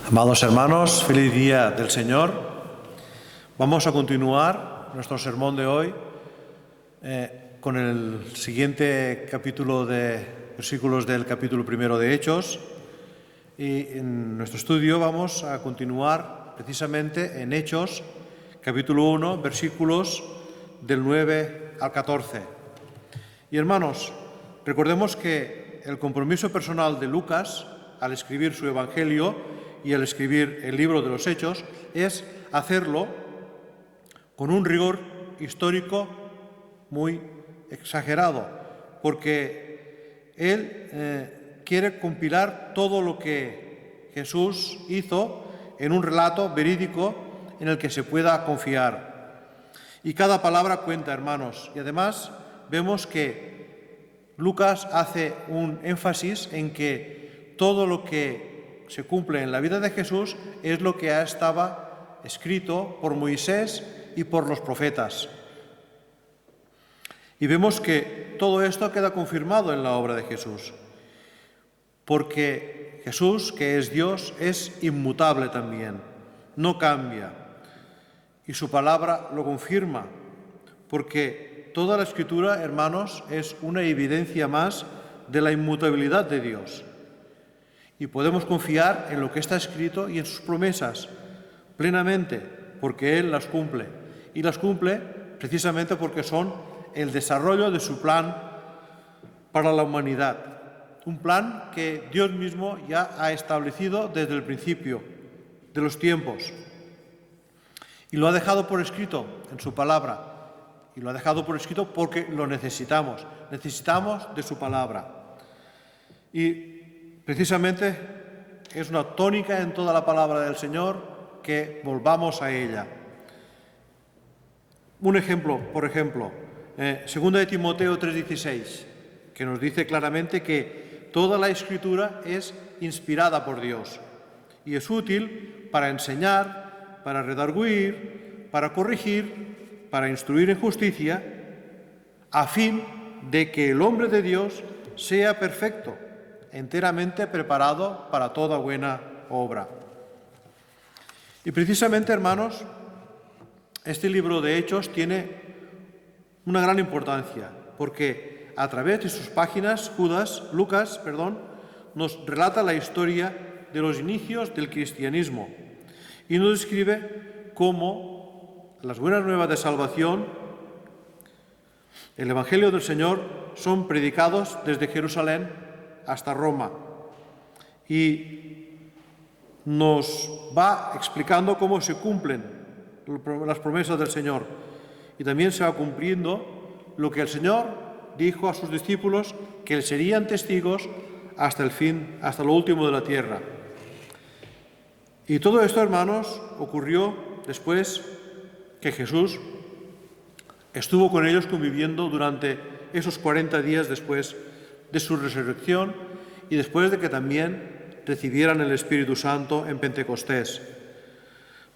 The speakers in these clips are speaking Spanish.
Amados hermanos, feliz día del Señor. Vamos a continuar nuestro sermón de hoy con el siguiente capítulo de versículos del capítulo primero de Hechos. Y en nuestro estudio vamos a continuar precisamente en Hechos, capítulo 1, versículos del 9 al 14. Y hermanos, recordemos que el compromiso personal de Lucas al escribir su Evangelio y al escribir el libro de los Hechos es hacerlo con un rigor histórico muy exagerado, porque él quiere compilar todo lo que Jesús hizo en un relato verídico en el que se pueda confiar. Y cada palabra cuenta, hermanos, y además vemos que Lucas hace un énfasis en que todo lo que se cumple en la vida de Jesús es lo que estaba escrito por Moisés y por los profetas. Y vemos que todo esto queda confirmado en la obra de Jesús, porque Jesús, que es Dios, es inmutable también, no cambia, y su palabra lo confirma, porque toda la Escritura, hermanos, es una evidencia más de la inmutabilidad de Dios. Y podemos confiar en lo que está escrito y en sus promesas plenamente, porque Él las cumple. Y las cumple precisamente porque son el desarrollo de su plan para la humanidad. Un plan que Dios mismo ya ha establecido desde el principio de los tiempos. Y lo ha dejado por escrito en su palabra. Y lo ha dejado por escrito porque lo necesitamos. Necesitamos de su palabra. Y precisamente es una tónica en toda la palabra del Señor que volvamos a ella. Un ejemplo, por ejemplo, 2 de Timoteo 3:16, que nos dice claramente que toda la Escritura es inspirada por Dios y es útil para enseñar, para redarguir, para corregir, para instruir en justicia, a fin de que el hombre de Dios sea perfecto, enteramente preparado para toda buena obra. Y precisamente, hermanos, este libro de Hechos tiene una gran importancia, porque a través de sus páginas, Lucas, nos relata la historia de los inicios del cristianismo y nos describe cómo las buenas nuevas de salvación, el Evangelio del Señor, son predicados desde Jerusalén hasta Roma, y nos va explicando cómo se cumplen las promesas del Señor, y también se va cumpliendo lo que el Señor dijo a sus discípulos, que serían testigos hasta el fin, hasta lo último de la tierra. Y todo esto, hermanos, ocurrió después que Jesús estuvo con ellos conviviendo durante esos 40 días después de su resurrección y después de que también recibieran el Espíritu Santo en Pentecostés.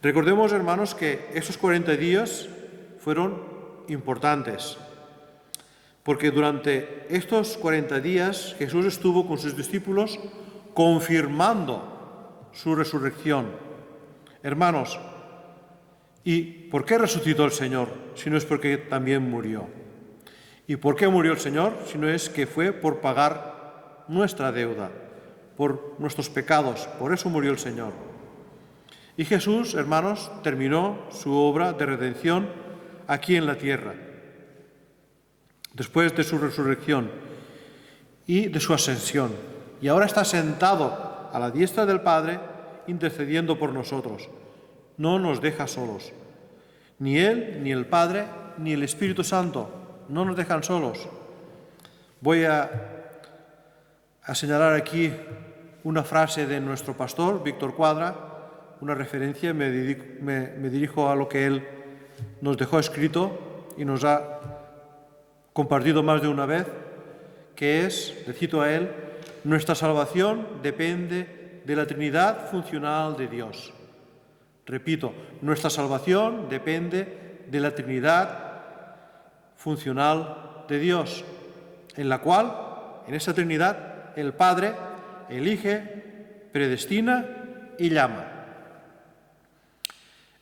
Recordemos, hermanos, que esos 40 días fueron importantes, porque durante estos 40 días Jesús estuvo con sus discípulos confirmando su resurrección. Hermanos, ¿y por qué resucitó el Señor si no es porque también murió? ¿Y por qué murió el Señor si no es que fue por pagar nuestra deuda, por nuestros pecados? Por eso murió el Señor. Y Jesús, hermanos, terminó su obra de redención aquí en la tierra, después de su resurrección y de su ascensión. Y ahora está sentado a la diestra del Padre, intercediendo por nosotros. No nos deja solos. Ni Él, ni el Padre, ni el Espíritu Santo no nos dejan solos. Voy a señalar aquí una frase de nuestro pastor, Víctor Cuadra, una referencia, me dirijo a lo que él nos dejó escrito y nos ha compartido más de una vez, que es, le cito a él, nuestra salvación depende de la Trinidad funcional de Dios. Repito, nuestra salvación depende de la Trinidad funcional de Dios, en la cual, en esa Trinidad, el Padre elige, predestina y llama.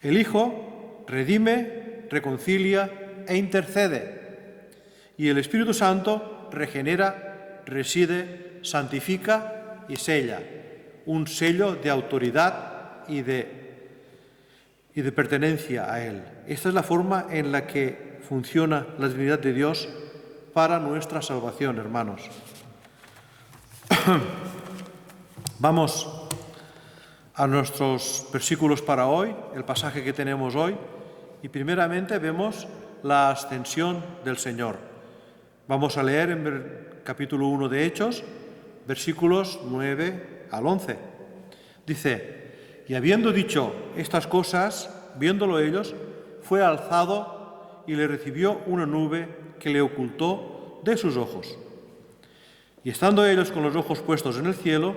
El Hijo redime, reconcilia e intercede. Y el Espíritu Santo regenera, reside, santifica y sella. Un sello de autoridad y de pertenencia a Él. Esta es la forma en la que funciona la divinidad de Dios para nuestra salvación, hermanos. Vamos a nuestros versículos para hoy, el pasaje que tenemos hoy, y primeramente vemos la ascensión del Señor. Vamos a leer en el capítulo 1 de Hechos, versículos 9 al 11. Dice: y habiendo dicho estas cosas, viéndolo ellos, fue alzado y le recibió una nube que le ocultó de sus ojos. Y estando ellos con los ojos puestos en el cielo,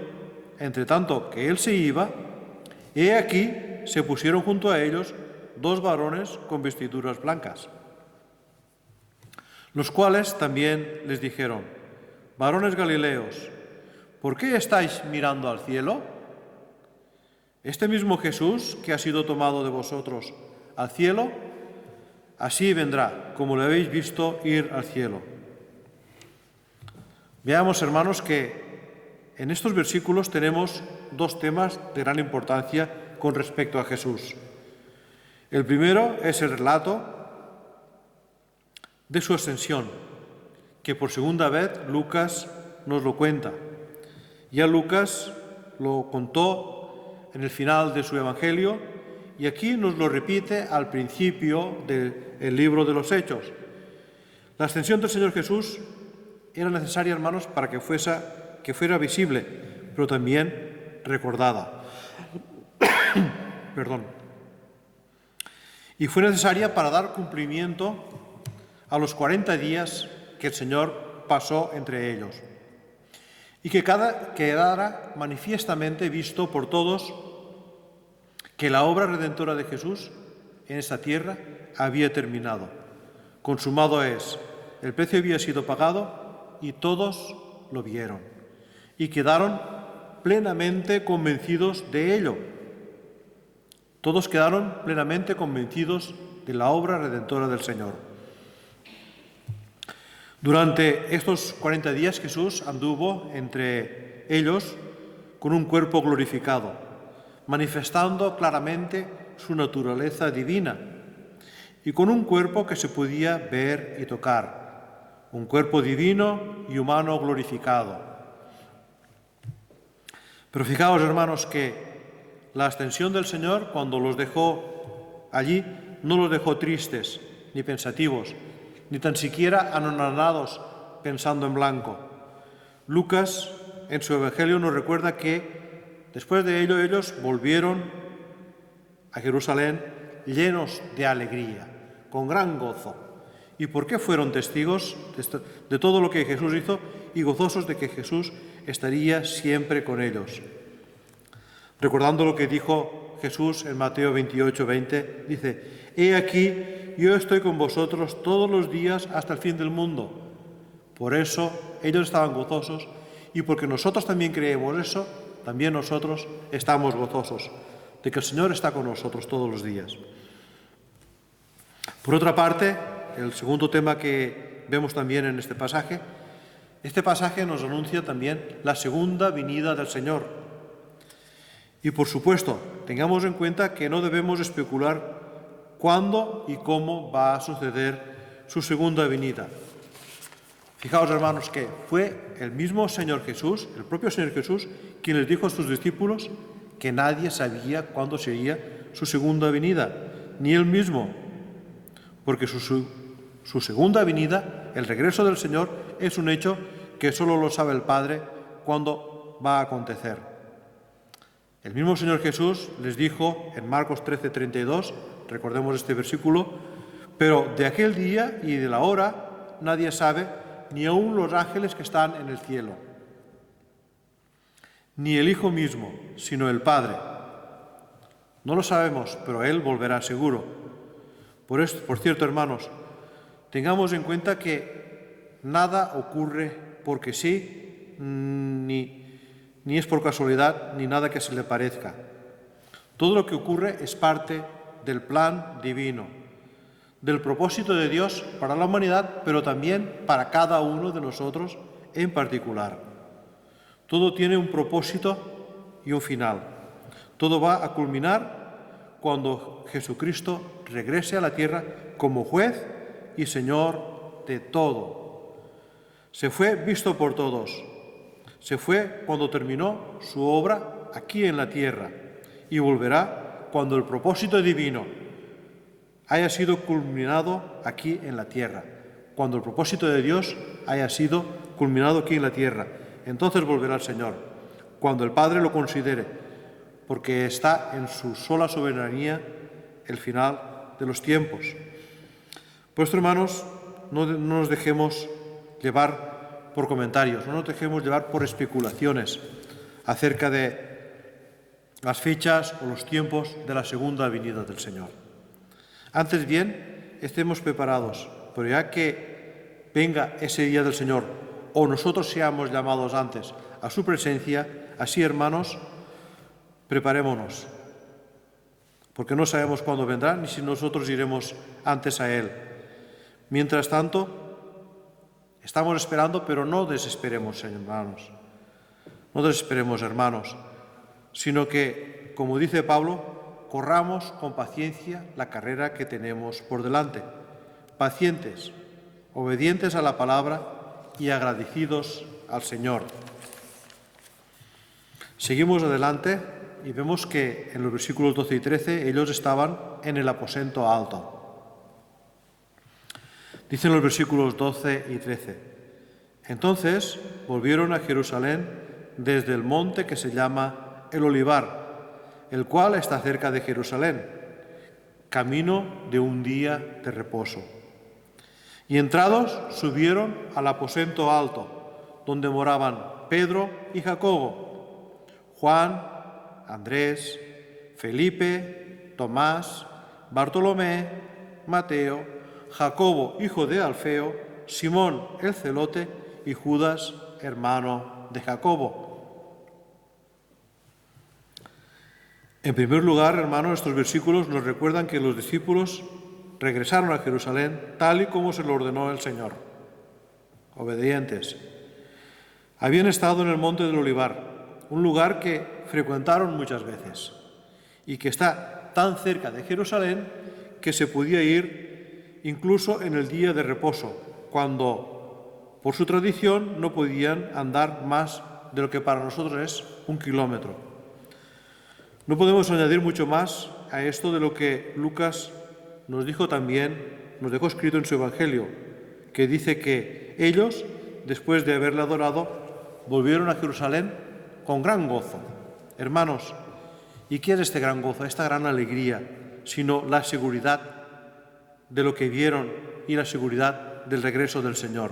entre tanto que él se iba, he aquí se pusieron junto a ellos 2 varones con vestiduras blancas, los cuales también les dijeron: varones galileos, ¿por qué estáis mirando al cielo? Este mismo Jesús que ha sido tomado de vosotros al cielo, así vendrá, como le habéis visto ir al cielo. Veamos, hermanos, que en estos versículos tenemos 2 temas de gran importancia con respecto a Jesús. El primero es el relato de su ascensión, que por segunda vez Lucas nos lo cuenta. Ya Lucas lo contó en el final de su Evangelio y aquí nos lo repite al principio del libro de los Hechos. La ascensión del Señor Jesús era necesaria, hermanos, para que fuera visible, pero también recordada. Perdón. Y fue necesaria para dar cumplimiento a los 40 días que el Señor pasó entre ellos, y que quedara manifiestamente visto por todos que la obra redentora de Jesús en esta tierra había terminado. Consumado es, el precio había sido pagado y todos lo vieron y quedaron plenamente convencidos de ello. Todos quedaron plenamente convencidos de la obra redentora del Señor. Durante estos 40 días Jesús anduvo entre ellos con un cuerpo glorificado, manifestando claramente su naturaleza divina y con un cuerpo que se podía ver y tocar, un cuerpo divino y humano glorificado. Pero fijaos, hermanos, que la ascensión del Señor, cuando los dejó allí, no los dejó tristes ni pensativos, ni tan siquiera anonadados pensando en blanco. Lucas, en su Evangelio, nos recuerda que después de ello ellos volvieron a Jerusalén llenos de alegría, con gran gozo. ¿Y por qué fueron testigos de todo lo que Jesús hizo y gozosos de que Jesús estaría siempre con ellos? Recordando lo que dijo Jesús en Mateo 28:20, dice: he aquí, yo estoy con vosotros todos los días hasta el fin del mundo. Por eso ellos estaban gozosos, y porque nosotros también creemos eso, también nosotros estamos gozosos de que el Señor está con nosotros todos los días. Por otra parte, el segundo tema que vemos también en este pasaje nos anuncia también la segunda venida del Señor. Y por supuesto, tengamos en cuenta que no debemos especular cuándo y cómo va a suceder su segunda venida. Fijaos, hermanos, que fue el mismo Señor Jesús, el propio Señor Jesús, quien les dijo a sus discípulos que nadie sabía cuándo sería su segunda venida, ni él mismo, porque su segunda venida, el regreso del Señor, es un hecho que solo lo sabe el Padre cuándo va a acontecer. El mismo Señor Jesús les dijo en Marcos 13:32, recordemos este versículo: pero de aquel día y de la hora nadie sabe, ni aun los ángeles que están en el cielo, ni el Hijo mismo, sino el Padre. No lo sabemos, pero Él volverá seguro. Por cierto, hermanos, tengamos en cuenta que nada ocurre porque sí, ni es por casualidad, ni nada que se le parezca. Todo lo que ocurre es parte del plan divino, del propósito de Dios para la humanidad, pero también para cada uno de nosotros en particular. Todo tiene un propósito y un final. Todo va a culminar cuando Jesucristo regrese a la tierra como juez y Señor de todo. Se fue visto por todos. Se fue cuando terminó su obra aquí en la tierra y volverá cuando el propósito divino haya sido culminado aquí en la tierra, cuando el propósito de Dios haya sido culminado aquí en la tierra. Entonces volverá el Señor, cuando el Padre lo considere, porque está en su sola soberanía el final de los tiempos. Por esto, hermanos, no nos dejemos llevar por comentarios, no nos dejemos llevar por especulaciones acerca de las fechas o los tiempos de la segunda venida del Señor. Antes bien, estemos preparados, pero ya que venga ese día del Señor o nosotros seamos llamados antes a su presencia, así, hermanos, preparémonos, porque no sabemos cuándo vendrá ni si nosotros iremos antes a Él. Mientras tanto, estamos esperando, pero no desesperemos, hermanos. No desesperemos, hermanos, sino que, como dice Pablo, corramos con paciencia la carrera que tenemos por delante, pacientes, obedientes a la palabra y agradecidos al Señor. Seguimos adelante y vemos que en los versículos 12 y 13 ellos estaban en el aposento alto. Dicen los versículos 12 y 13: Entonces volvieron a Jerusalén desde el monte que se llama el Olivar, el cual está cerca de Jerusalén, camino de un día de reposo. Y entrados subieron al aposento alto, donde moraban Pedro y Jacobo, Juan, Andrés, Felipe, Tomás, Bartolomé, Mateo, Jacobo, hijo de Alfeo, Simón el celote y Judas, hermano de Jacobo. En primer lugar, hermanos, estos versículos nos recuerdan que los discípulos regresaron a Jerusalén tal y como se lo ordenó el Señor, obedientes. Habían estado en el monte del Olivar, un lugar que frecuentaron muchas veces y que está tan cerca de Jerusalén que se podía ir incluso en el día de reposo, cuando por su tradición no podían andar más de lo que para nosotros es 1 kilómetro. No podemos añadir mucho más a esto de lo que Lucas nos dijo también, nos dejó escrito en su Evangelio, que dice que ellos, después de haberle adorado, volvieron a Jerusalén con gran gozo. Hermanos, ¿y qué es este gran gozo, esta gran alegría, sino la seguridad de lo que vieron y la seguridad del regreso del Señor?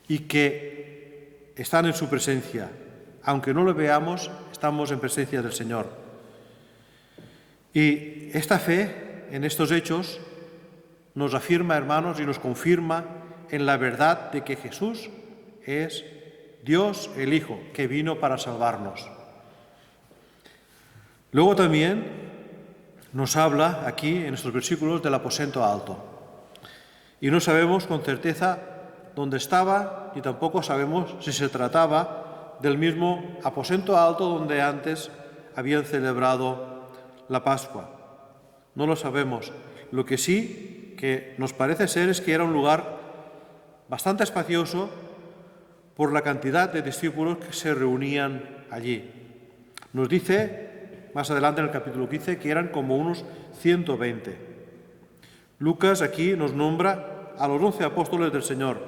Y que están en su presencia. Aunque no lo veamos, estamos en presencia del Señor. Y esta fe en estos hechos nos afirma, hermanos, y nos confirma en la verdad de que Jesús es Dios el Hijo, que vino para salvarnos. Luego también nos habla aquí en estos versículos del aposento alto. Y no sabemos con certeza dónde estaba, ni tampoco sabemos si se trataba del mismo aposento alto donde antes habían celebrado la Pascua. No lo sabemos. Lo que sí que nos parece ser es que era un lugar bastante espacioso por la cantidad de discípulos que se reunían allí. Nos dice más adelante en el capítulo 15 que eran como unos 120. Lucas aquí nos nombra a los 11 apóstoles del Señor,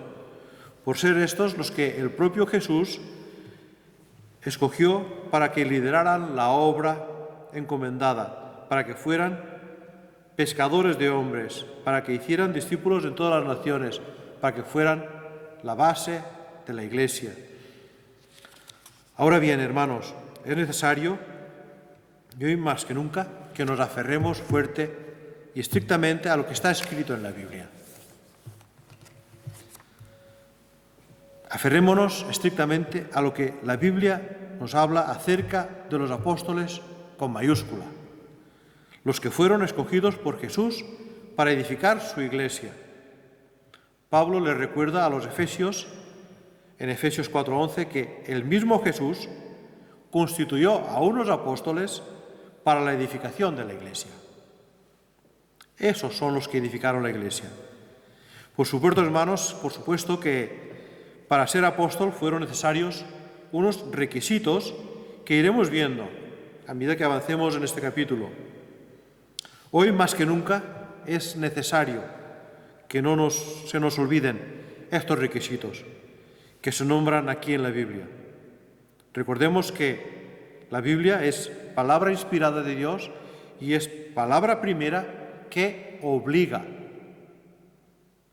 por ser estos los que el propio Jesús escogió para que lideraran la obra encomendada, para que fueran pescadores de hombres, para que hicieran discípulos en todas las naciones, para que fueran la base de la Iglesia. Ahora bien, hermanos, es necesario, y hoy más que nunca, que nos aferremos fuerte y estrictamente a lo que está escrito en la Biblia. Aferrémonos estrictamente a lo que la Biblia nos habla acerca de los apóstoles con mayúscula. Los que fueron escogidos por Jesús para edificar su iglesia. Pablo le recuerda a los efesios, en Efesios 4:11, que el mismo Jesús constituyó a unos apóstoles para la edificación de la iglesia. Esos son los que edificaron la iglesia. Por supuesto, hermanos, por supuesto que para ser apóstol fueron necesarios unos requisitos que iremos viendo a medida que avancemos en este capítulo. Hoy más que nunca es necesario que no se nos olviden estos requisitos que se nombran aquí en la Biblia. Recordemos que la Biblia es palabra inspirada de Dios y es palabra primera que obliga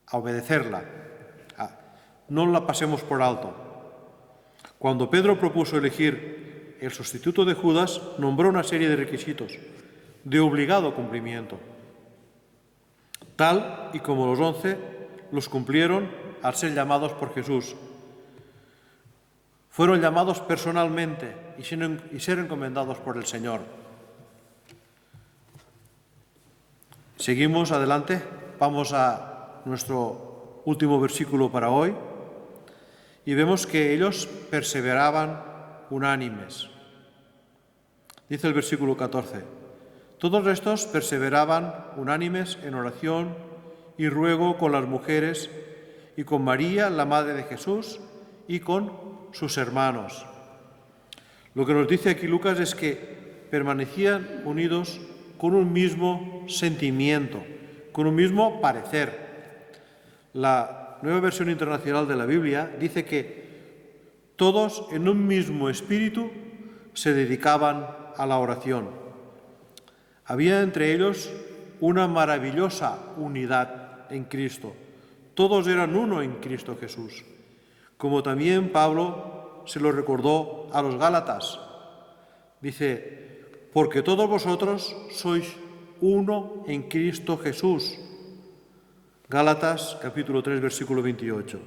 a obedecerla. No la pasemos por alto. Cuando Pedro propuso elegir el sustituto de Judas, nombró una serie de requisitos de obligado cumplimiento, tal y como los 11 los cumplieron al ser llamados por Jesús. Fueron llamados personalmente y ser encomendados por el Señor. Seguimos adelante, vamos a nuestro último versículo para hoy y vemos que ellos perseveraban unánimes. Dice el versículo 14: todos estos perseveraban unánimes en oración y ruego con las mujeres y con María, la madre de Jesús, y con sus hermanos. Lo que nos dice aquí Lucas es que permanecían unidos con un mismo sentimiento, con un mismo parecer. La Nueva Versión Internacional de la Biblia dice que todos en un mismo espíritu se dedicaban a la oración. Había entre ellos una maravillosa unidad en Cristo. Todos eran uno en Cristo Jesús. Como también Pablo se lo recordó a los Gálatas. Dice: porque todos vosotros sois uno en Cristo Jesús. Gálatas capítulo 3, versículo 28.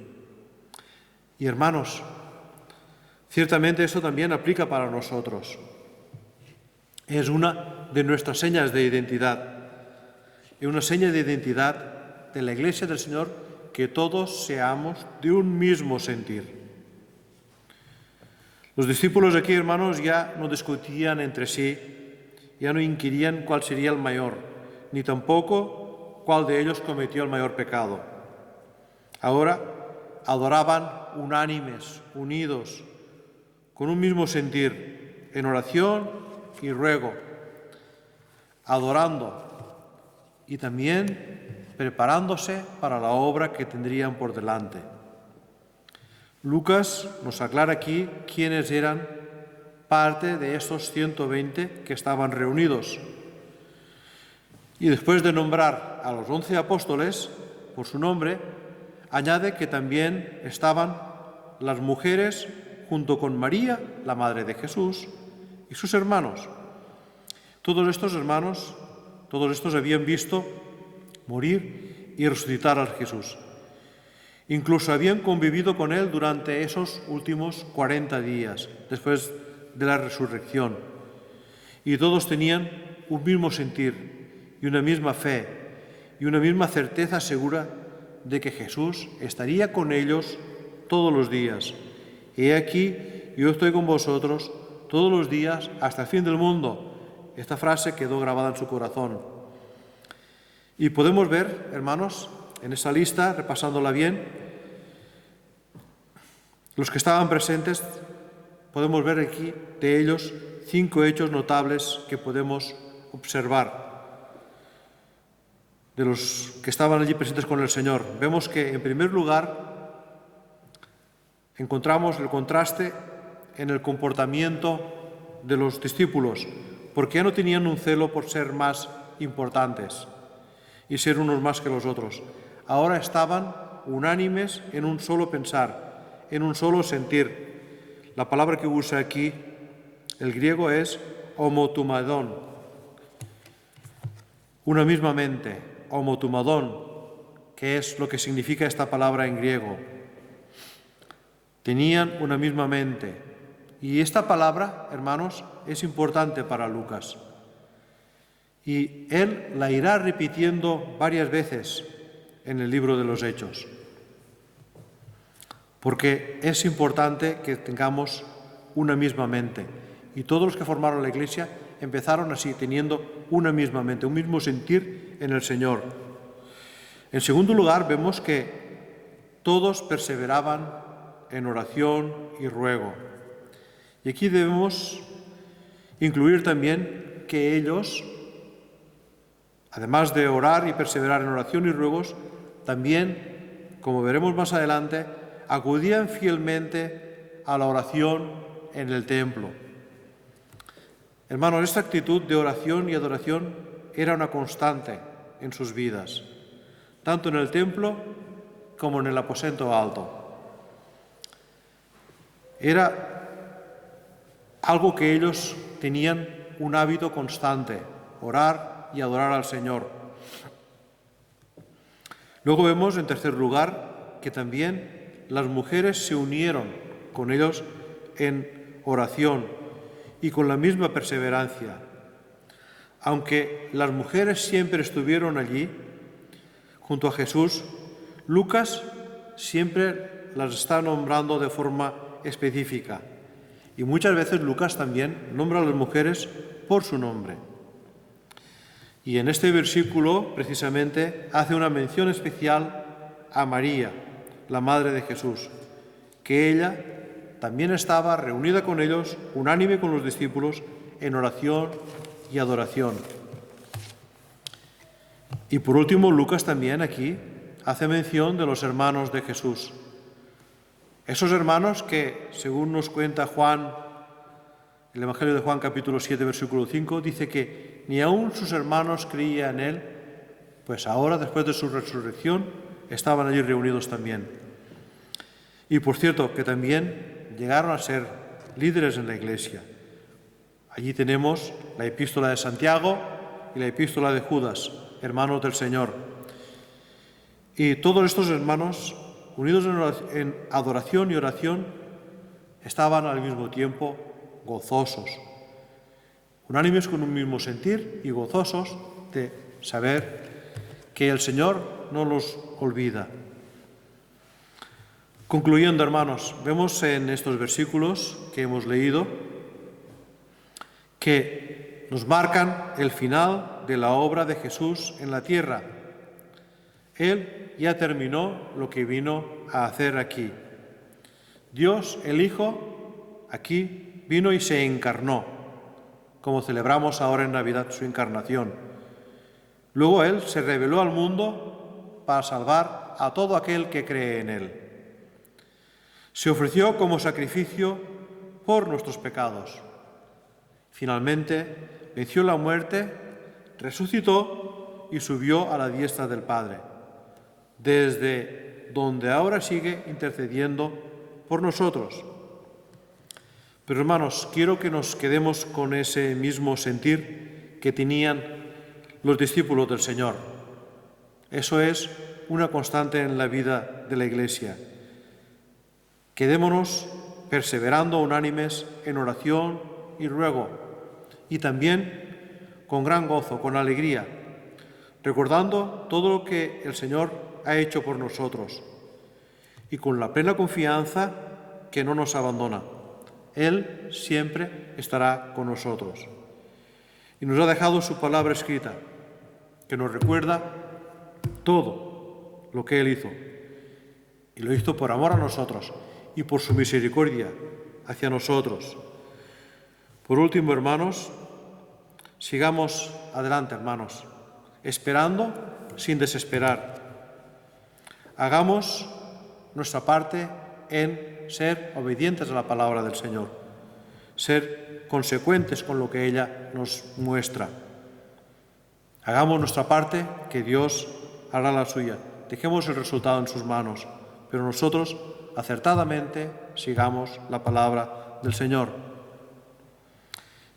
Y hermanos, ciertamente esto también aplica para nosotros. Es una de nuestras señas de identidad. Es una seña de identidad de la Iglesia del Señor que todos seamos de un mismo sentir. Los discípulos aquí, hermanos, ya no discutían entre sí, ya no inquirían cuál sería el mayor, ni tampoco cuál de ellos cometió el mayor pecado. Ahora adoraban unánimes, unidos, con un mismo sentir, en oración y ruego, adorando y también preparándose para la obra que tendrían por delante. Lucas nos aclara aquí quiénes eran parte de estos 120 que estaban reunidos. Y después de nombrar a los 11 apóstoles por su nombre, añade que también estaban las mujeres junto con María, la madre de Jesús, y sus hermanos. Todos estos hermanos, todos estos habían visto morir y resucitar a Jesús. Incluso habían convivido con él durante esos últimos 40 días, después de la resurrección. Y todos tenían un mismo sentir y una misma fe y una misma certeza segura de que Jesús estaría con ellos todos los días. He aquí, yo estoy con vosotros todos los días hasta el fin del mundo. Esta frase quedó grabada en su corazón. Y podemos ver, hermanos, en esa lista, repasándola bien, los que estaban presentes, podemos ver aquí de ellos 5 hechos notables que podemos observar de los que estaban allí presentes con el Señor. Vemos que, en primer lugar, encontramos el contraste en el comportamiento de los discípulos, porque ya no tenían un celo por ser más importantes y ser unos más que los otros. Ahora estaban unánimes en un solo pensar, en un solo sentir. La palabra que usa aquí, el griego, es homotumadón. Una misma mente, homotumadón, que es lo que significa esta palabra en griego. Tenían una misma mente Y esta palabra, hermanos, es importante para Lucas. Y él la irá repitiendo varias veces en el libro de los Hechos. Porque es importante que tengamos una misma mente. Y todos los que formaron la Iglesia empezaron así, teniendo una misma mente, un mismo sentir en el Señor. En segundo lugar, vemos que todos perseveraban en oración y ruego. Y aquí debemos incluir también que ellos, además de orar y perseverar en oración y ruegos, también, como veremos más adelante, acudían fielmente a la oración en el templo. Hermanos, esta actitud de oración y adoración era una constante en sus vidas, tanto en el templo como en el aposento alto. Era algo que ellos tenían un hábito constante, orar y adorar al Señor. Luego vemos, en tercer lugar, que también las mujeres se unieron con ellos en oración y con la misma perseverancia. Aunque las mujeres siempre estuvieron allí, junto a Jesús, Lucas siempre las está nombrando de forma específica. Y muchas veces Lucas también nombra a las mujeres por su nombre. Y en este versículo, precisamente, hace una mención especial a María, la madre de Jesús, que ella también estaba reunida con ellos, unánime con los discípulos, en oración y adoración. Y por último, Lucas también aquí hace mención de los hermanos de Jesús. Esos hermanos que, según nos cuenta Juan, el Evangelio de Juan capítulo 7, versículo 5, dice que ni aun sus hermanos creían en él, pues ahora, después de su resurrección, estaban allí reunidos también. Y por cierto, que también llegaron a ser líderes en la Iglesia. Allí tenemos la epístola de Santiago y la epístola de Judas, hermanos del Señor. Y todos estos hermanos, unidos en adoración y oración, estaban al mismo tiempo gozosos, unánimes con un mismo sentir y gozosos de saber que el Señor no los olvida. Concluyendo, hermanos, vemos en estos versículos que hemos leído que nos marcan el final de la obra de Jesús en la tierra. Él ya terminó lo que vino a hacer aquí. Dios, el Hijo, aquí vino y se encarnó, como celebramos ahora en Navidad su encarnación. Luego Él se reveló al mundo para salvar a todo aquel que cree en Él. Se ofreció como sacrificio por nuestros pecados. Finalmente venció la muerte, resucitó y subió a la diestra del Padre, desde donde ahora sigue intercediendo por nosotros. Pero hermanos, quiero que nos quedemos con ese mismo sentir que tenían los discípulos del Señor. Eso es una constante en la vida de la Iglesia. Quedémonos perseverando unánimes en oración y ruego, y también con gran gozo, con alegría, recordando todo lo que el Señor ha hecho por nosotros, y con la plena confianza que no nos abandona. Él siempre estará con nosotros. Y nos ha dejado su palabra escrita, que nos recuerda todo lo que Él hizo. Y lo hizo por amor a nosotros y por su misericordia hacia nosotros. Por último, hermanos, sigamos adelante, hermanos, esperando sin desesperar. Hagamos nuestra parte en ser obedientes a la palabra del Señor, ser consecuentes con lo que ella nos muestra. Hagamos nuestra parte, que Dios hará la suya. Dejemos el resultado en sus manos, pero nosotros acertadamente sigamos la palabra del Señor.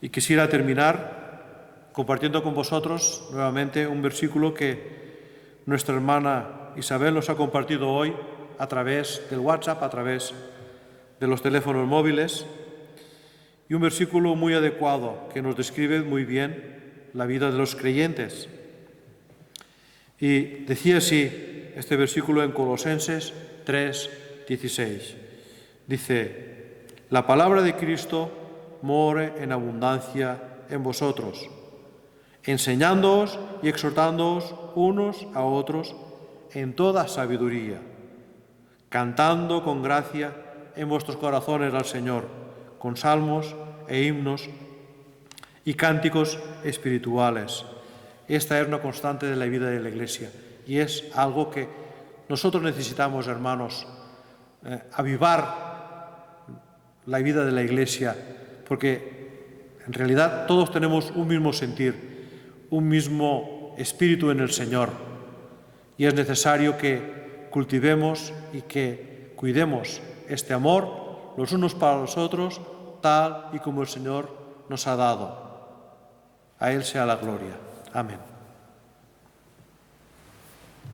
Y quisiera terminar compartiendo con vosotros nuevamente un versículo que nuestra hermana Isabel nos ha compartido hoy a través del WhatsApp, a través de los teléfonos móviles, y un versículo muy adecuado que nos describe muy bien la vida de los creyentes. Y decía así este versículo en Colosenses 3:16. Dice: la palabra de Cristo more en abundancia en vosotros, enseñándoos y exhortándoos unos a otros en toda sabiduría, cantando con gracia en vuestros corazones al Señor, con salmos e himnos y cánticos espirituales. Esta es una constante de la vida de la Iglesia y es algo que nosotros necesitamos, hermanos, avivar la vida de la Iglesia, porque en realidad todos tenemos un mismo sentir, un mismo espíritu en el Señor, y es necesario que cultivemos y que cuidemos este amor los unos para los otros, tal y como el Señor nos ha dado. A Él sea la gloria. Amén.